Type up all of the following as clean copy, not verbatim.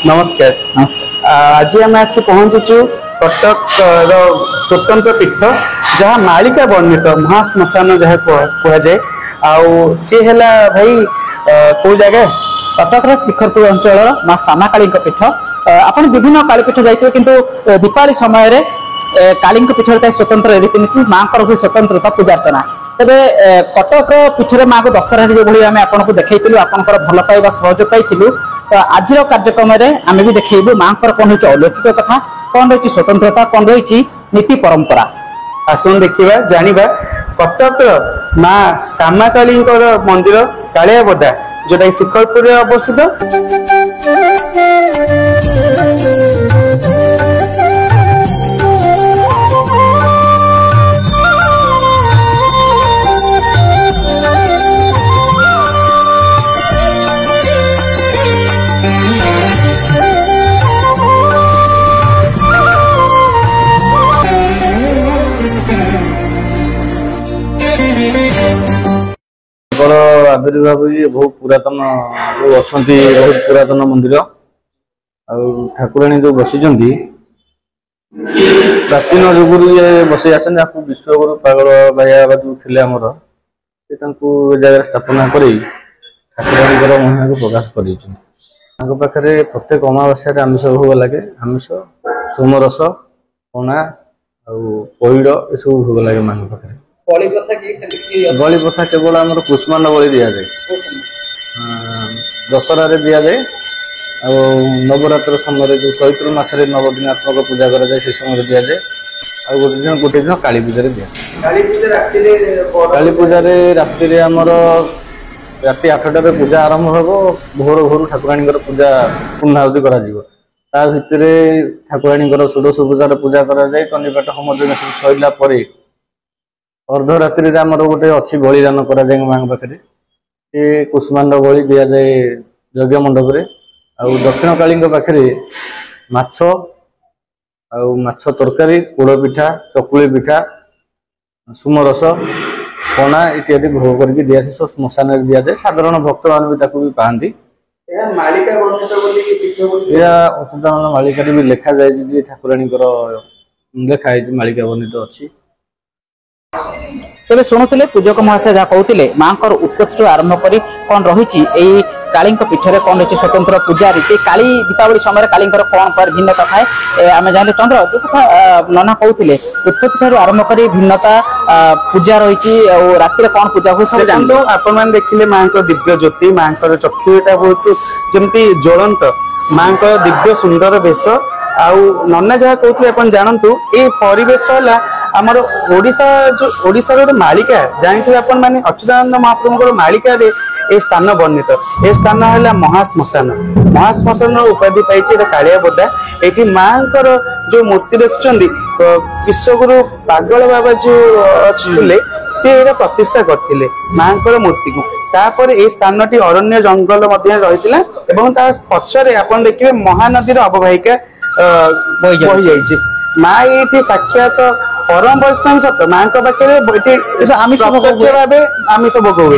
नमस्कार। आज आम आसी पहुंचु कटक स्वतंत्र पीठ जहाँ मालिका वर्णित महाश्मशान जहाँ कहुए सी है भाई कौ जगह कटक शिखरपुर अंचल माँ श्यामा काली पीठ। आप विभिन्न कालीपीठ जाइए किंतु दीपावली समय काली पीठ स्वतंत्र रीतिनीति माँ को स्वतंत्रता पूजार्चना तेरे कटक पीठर माँ को दशहरा जो भाई आम आपको देखु आपंकर भल पाइबा सहयोग पाइलु। तो आज कार्यक्रम आम भी देखू माँ कौन रही अलौकिक कथा कौन रही स्वतंत्रता कौन रही नीति परंपरा आसन देखा जाना कटक माँ श्यामा काली मंदिर कालिया बदा जोटा शिखरपुर अवस्थित। आविर्भाव बहुत पुरातन जो अच्छा बहुत पुरातन मंदिर ठाकुराणी जो बसी प्राचीन जुगुरु ये बसई आपको विश्वगुरु पागल भाइया जो थे आमर जगह स्थापना कर ठाकुराणी महिमा को प्रकाश कर पाखे प्रत्येक अमावास्या आमिष भोग लगे आमिष सोमरस पणा पैड़ ये सब भोग लगे माँ पाखे। बलि प्रथा केवल आम पुष्मान बलि दि जाए दशहरा दि जाए नवरात्र समय जो चैत्र मासरे नवदिनात्मक पूजा करा जाए से समय दि जाए गोटे दिन काली पूजा दि काली पूजा राति आमर राति 8टार पूजा आरंभ हो भोर भोर ठाकुराणी पूजा पूर्णाहुति करा भितर ठाकुराणी षोडश पूजार पूजा करा जाए कंडीपाठ होम सरला अर्धरात्रि आमर गोटे अच्छी बलिदान करा जाए माँ पाखे कुष्मांड बलि दि जाए यज्ञ मंडप दक्षिण काली पाखे माछ तरकारी पोड़ पिठा चकुली पिठा सुमरस पणा इत्यादि भोग करके दि जाए श्मशान दि जाए साधारण भक्त मान भी पाती मालिका भी लिखा जाए ठाकुराणी लिखाई मालिका वर्णित अच्छी। तेरे शुणुले पूजक महाशय जहाँ कहते माँ उत्पत्ति आरंभ कर कौन रही काली पीठर कौन रही स्वतंत्र पूजा रीति काली दीपावली समय काली कौन पर भिन्नता थाए आम जाने चंद्र जो कथा नना कहते उत्पत्ति ठार आरंभ कर भिन्नता पूजा रही राति कौन पूजा हुए सब जान आपण देखिले माँ दिव्य ज्योति माँ चक्षुटा बहुत जमती ज्वलंत माँ दिव्य सुंदर वेश आउ नना जहाँ कहते जानतु ये परिवेश है आमर ओडिशा जो ओडिशा रो मालिका जानते अपन माने अच्युतानंद महाप्रभु मालिका रे ए स्थान वर्णित ए स्थान है महाश्मशान महाश्मशान उपाधि पाई कालिया बदा ये माँ जो मूर्ति देखुं विश्वगुरु पागल बाबा जो अच्छे सी प्रतिष्ठा करते माँ मूर्ति को तापर ए स्थान टी अरण्य जंगल रही पछरे आपन देखिए महानदी अववाहिका बही जाइए माँ ये साक्षात परम वैष्णव सत माँ पाखे आमिष भाव आमिष भोग हुए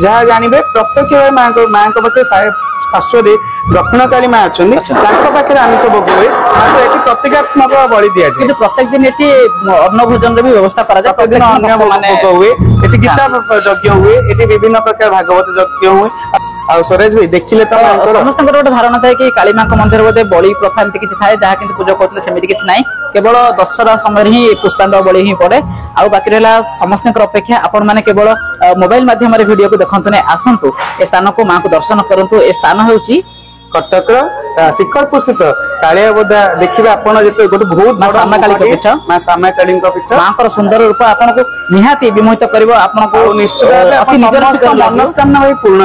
जहाँ जानवे प्रत्यक्ष भाव माँ पाखे पार्श्व दक्षिण काली माँ अच्छा पाखे आमिष भोग हुए प्रतीकात्मक बलि दि जाए प्रत्येक दिन ये अन्न भोजन भी व्यवस्था प्रत्येक अन्न भोग हुए गीता यज्ञ हुए ये विभिन्न प्रकार भागवत यज्ञ हुए सुरेश भाई देखिले तो समस्त गोटे धारणा थाए कि काली माँ मंदिर बोधे बलि प्रथा एमती किसी थाए जहाँ कि पूजा करते सेमती किसी ना केवल दशहरा समय ही पुष्पांड बलि ही पड़े आउ बाकी रहा समस्त अपेक्षा आपण मैंने केवल मोबाइल माध्यम वीडियो को देखते ना आसतु ए स्थान को माँ को दर्शन करूँ ए स्थान हूँ कटक शिखरपुर स्थित कालिया बदा देखिए आपड़ गोटे बहुत श्यामा काली पीठ माँ श्यामा काली पीठ माँ सुंदर रूप आपको निहाती विमोहित कर निश्चित मनस्कामना भाई पूर्ण